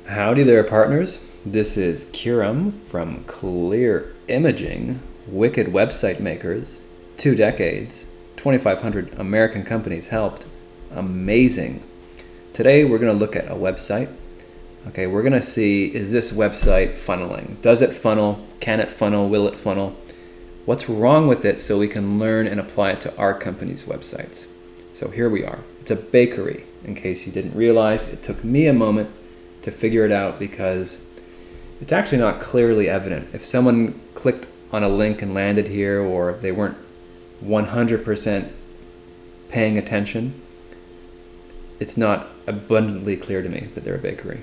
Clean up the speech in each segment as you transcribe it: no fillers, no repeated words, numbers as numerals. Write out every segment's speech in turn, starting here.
Howdy there, partners. This is Kiram from Clear Imaging, Wicked Website Makers, 2 decades, 2,500 American companies helped. Amazing. Today we're going to look at a website. Okay, we're going to see, is this website funneling? Does it funnel? Can it funnel? Will it funnel? What's wrong with it so we can learn and apply it to our company's websites? So here we are. It's a bakery. In case you didn't realize, it took me a moment to figure it out because it's actually not clearly evident. If someone clicked on a link and landed here, or they weren't 100% paying attention, it's not abundantly clear to me that they're a bakery,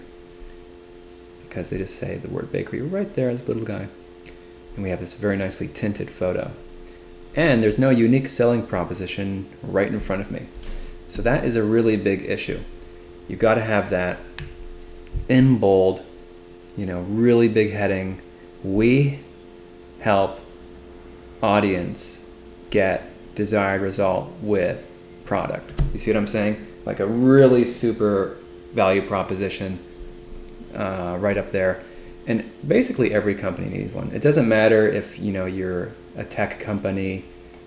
because they just say the word bakery right there, this little guy. And we have this very nicely tinted photo. And there's no unique selling proposition right in front of me. So that is a really big issue. You've got to have that in bold, really big heading. We help audience get desired result with product. You see what I'm saying? Like a really super value proposition right up there. And basically every company needs one. It doesn't matter if you're a tech company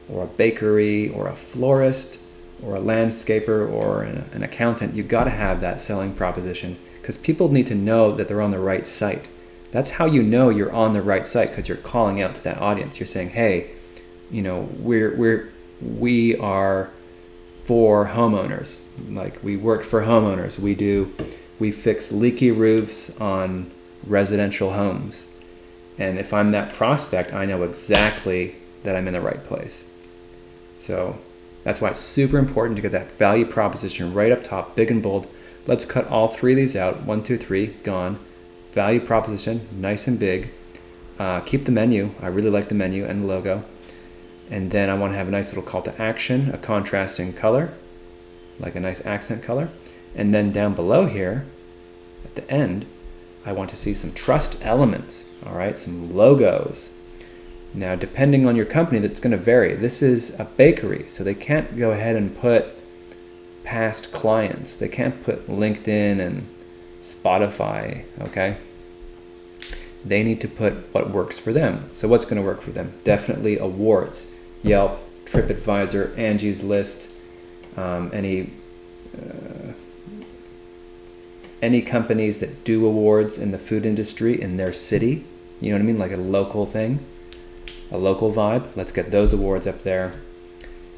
or a bakery or a florist or a landscaper or an accountant. You've got to have that selling proposition, because people need to know that they're on the right site. That's how you know you're on the right site, because you're calling out to that audience. You're saying, hey, we are for homeowners. Like, we work for homeowners. We fix leaky roofs on residential homes. And if I'm that prospect, I know exactly that I'm in the right place. So that's why it's super important to get that value proposition right up top, big and bold. Let's cut all 3 of these out. 1, 2, 3, gone. Value proposition, nice and big. Keep the menu. I really like the menu and the logo. And then I want to have a nice little call to action, a contrasting color, like a nice accent color. And then down below here, at the end, I want to see some trust elements, all right, some logos. Now, depending on your company, that's going to vary. This is a bakery, so they can't go ahead and put past clients. They can't put LinkedIn and Spotify, okay? They need to put what works for them. So what's going to work for them? Definitely awards. Yelp, TripAdvisor, Angie's List, any companies that do awards in the food industry in their city, you know what I mean? Like a local thing, a local vibe. Let's get those awards up there.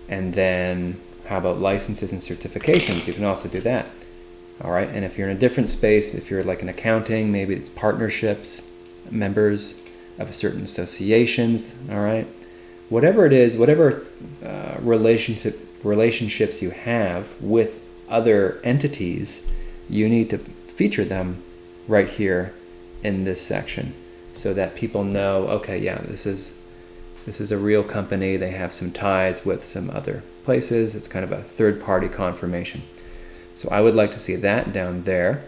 And then how about licenses and certifications? You can also do that. All right. And if you're in a different space, if you're like an accounting, maybe it's partnerships, members of certain associations. All right. Whatever it is, whatever relationships you have with other entities, you need to feature them right here in this section, so that people know, okay, yeah, this is a real company. They have some ties with some other places. It's kind of a third-party confirmation. So I would like to see that down there.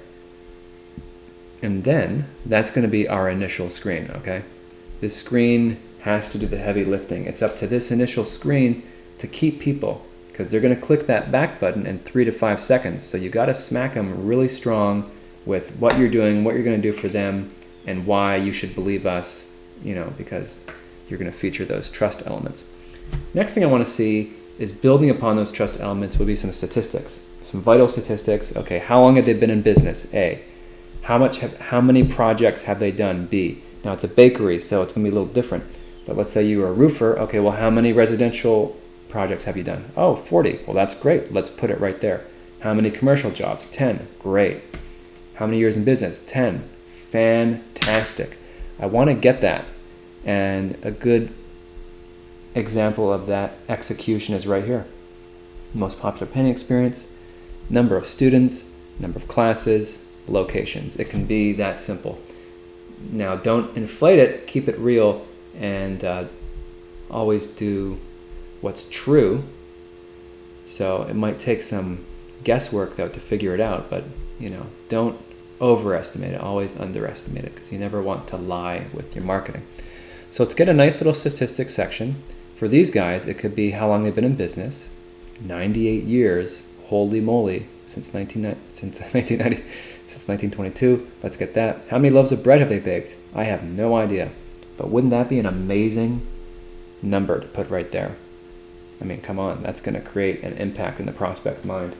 And then that's going to be our initial screen, okay? This screen has to do the heavy lifting. It's up to this initial screen to keep people, because they're going to click that back button in 3 to 5 seconds. So you got to smack them really strong with what you're doing, what you're going to do for them, and why you should believe us, because you're going to feature those trust elements. Next thing I want to see is, building upon those trust elements, will be some statistics, some vital statistics. Okay, how long have they been in business? A. How many projects have they done? B. Now it's a bakery, so it's going to be a little different. But let's say you were a roofer. Okay, well, how many residential projects have you done? Oh, 40. Well, that's great. Let's put it right there. How many commercial jobs? 10. Great. How many years in business? 10. Fantastic. I want to get that. And a good example of that execution is right here. Most popular painting experience, number of students, number of classes, locations. It can be that simple. Now, don't inflate it. Keep it real, and always do what's true. So it might take some guesswork, though, to figure it out, but don't overestimate it. Always underestimate it, because you never want to lie with your marketing. So let's get a nice little statistics section. For these guys, it could be how long they've been in business. 98 years, holy moly, since 1990, since 1922. Let's get that. How many loaves of bread have they baked? I have no idea. But wouldn't that be an amazing number to put right there? I mean, come on, that's going to create an impact in the prospect's mind.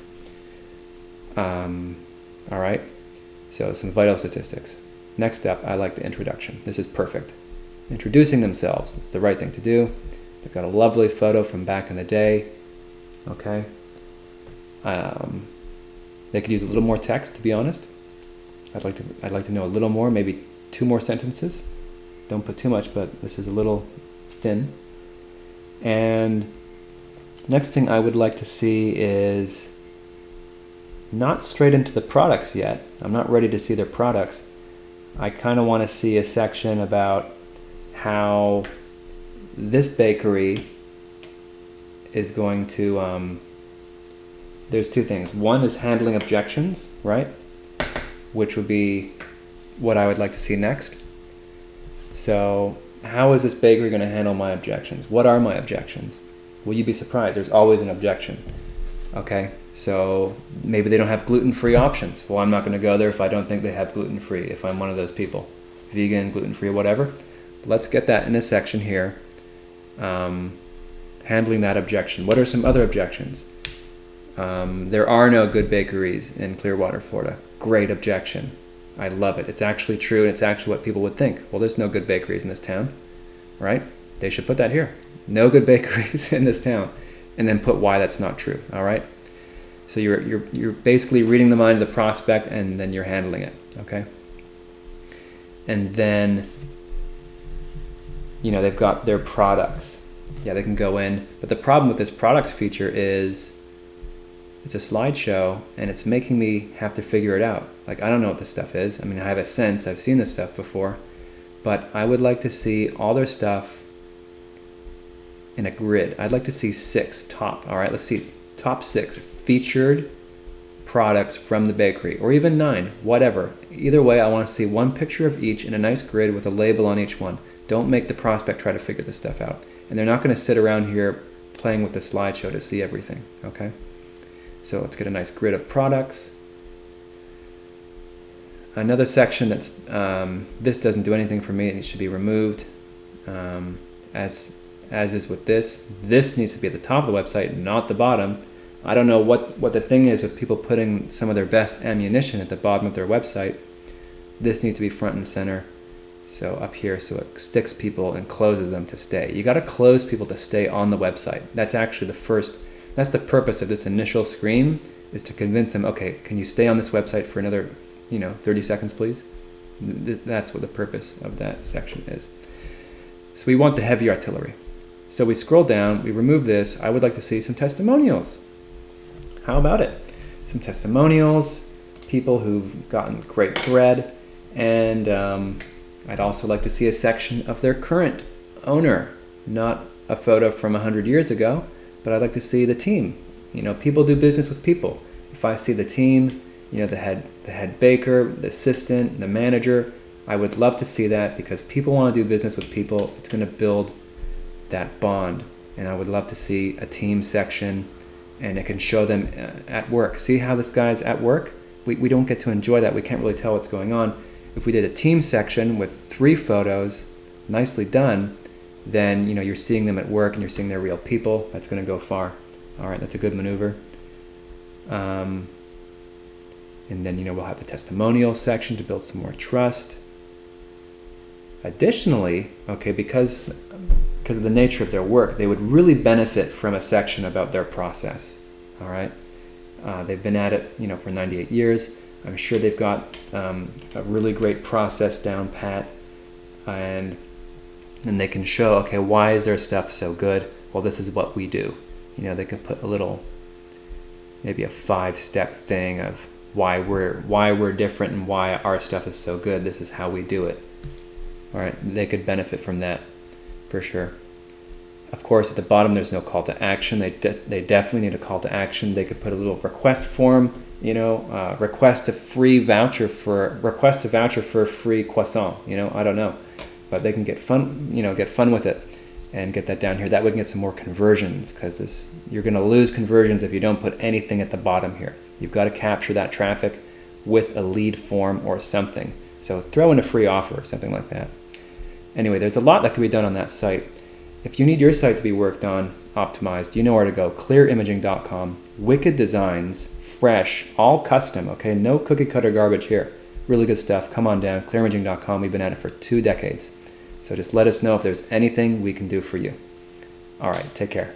All right, so some vital statistics. Next up, I like the introduction. This is perfect. Introducing themselves, it's the right thing to do. They've got a lovely photo from back in the day. Okay. They could use a little more text, to be honest. I'd like to know a little more, maybe 2 more sentences. Don't put too much, but this is a little thin. And next thing I would like to see is not straight into the products yet. I'm not ready to see their products. I kind of want to see a section about how this bakery is going to, there's 2 things. One is handling objections, right? Which would be what I would like to see next. So how is this bakery going to handle my objections? What are my objections? Will you be surprised? There's always an objection. Okay, so maybe they don't have gluten-free options. Well, I'm not going to go there if I don't think they have gluten-free, if I'm one of those people. Vegan, gluten-free, whatever. Let's get that in a section here. Handling that objection. What are some other objections? There are no good bakeries in Clearwater, Florida. Great objection. I love it. It's actually true, and it's actually what people would think. Well, there's no good bakeries in this town, right? They should put that here. No good bakeries in this town, and then put why that's not true. All right. So you're basically reading the mind of the prospect, and then you're handling it. Okay. And then, they've got their products. Yeah, they can go in, but the problem with this products feature is it's a slideshow, and it's making me have to figure it out. Like, I don't know what this stuff is. I mean, I have a sense. I've seen this stuff before, but I would like to see all their stuff in a grid. I'd like to see 6 top. All right, let's see top 6 featured products from the bakery, or even 9, whatever. Either way, I want to see one picture of each in a nice grid with a label on each one. Don't make the prospect try to figure this stuff out. And they're not going to sit around here playing with the slideshow to see everything, okay? So let's get a nice grid of products. Another section that's, this doesn't do anything for me, it should be removed. As is with this needs to be at the top of the website, not the bottom. I don't know what the thing is with people putting some of their best ammunition at the bottom of their website. This needs to be front and center. So up here, so it sticks people and closes them to stay. You got to close people to stay on the website. That's actually that's the purpose of this initial screen, is to convince them, okay, can you stay on this website for another, 30 seconds, please? That's what the purpose of that section is. So we want the heavy artillery. So we scroll down, we remove this. I would like to see some testimonials. How about it? Some testimonials, people who've gotten great bread, and I'd also like to see a section of their current owner, not a photo from 100 years ago, but I'd like to see the team. People do business with people. If I see the team, the head baker, the assistant, the manager, I would love to see that, because people want to do business with people. It's going to build that bond, and I would love to see a team section, and it can show them at work. See how this guy's at work? We don't get to enjoy that. We can't really tell what's going on. If we did a team section with 3 photos, nicely done, then you're seeing them at work and you're seeing they're real people. That's going to go far. All right, that's a good maneuver. And then we'll have the testimonial section to build some more trust. Additionally, okay, because of the nature of their work, they would really benefit from a section about their process. All right, they've been at it for 98 years. I'm sure they've got a really great process down pat, and they can show, okay, why is their stuff so good? Well, this is what we do. They could put maybe a 5-step thing of why we're different and why our stuff is so good. This is how we do it. All right, they could benefit from that for sure. Of course, at the bottom there's no call to action. They definitely need a call to action. They could put a little request form. Request a voucher for a free croissant. I don't know, but they can get fun with it and get that down here. That way we can get some more conversions, because you're going to lose conversions if you don't put anything at the bottom here. You've got to capture that traffic with a lead form or something. So throw in a free offer or something like that. Anyway, there's a lot that can be done on that site. If you need your site to be worked on, optimized, you know where to go. clearimaging.com. Wicked designs, fresh, all custom, okay? No cookie cutter garbage here. Really good stuff. Come on down. clearimaging.com. We've been at it for 2 decades. So just let us know if there's anything we can do for you. All right, take care.